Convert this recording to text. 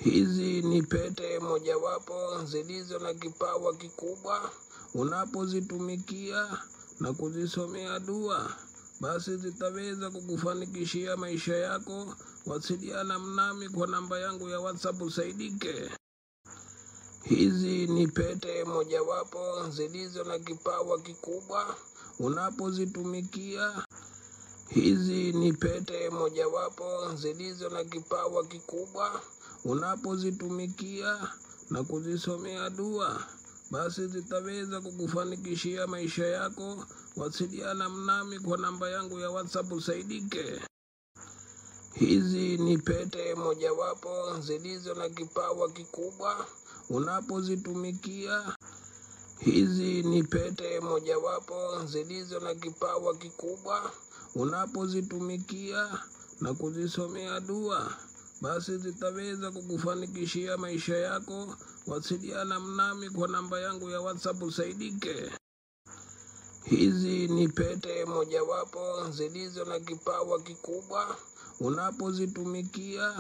Hizi ni pete mojawapo zilizo na kipawa kikubwa. Unapozitumikia na kuzisomea dua, basi zitaweza kukufanikishia maisha yako. Wasiliana nami kwa namba yangu ya WhatsApp usaidike. Hizi ni pete mojawapo zilizo na kipawa kikubwa. Unapozitumikia. Hizi ni pete mojawapo zilizo na kipawa kikubwa. Unapozitumikia na kuzisomea dua, basi zitaweza kukufanikishia maisha yako. Wasiliana nami kwa namba yangu ya WhatsApp usaidike. Hizi ni pete mojawapo zilizo na kipawa kikubwa. Unapozitumikia. Hizi ni pete mojawapo zilizo na kipawa kikubwa. Unapozitumikia na kuzisomea dua, basi zitaweza kukufanikishia maisha yako. Wasiliana nami kwa namba yangu ya WhatsApp usaidike. Hizi ni pete mojawapo zilizo na kipawa kikubwa. Unapozitumikia.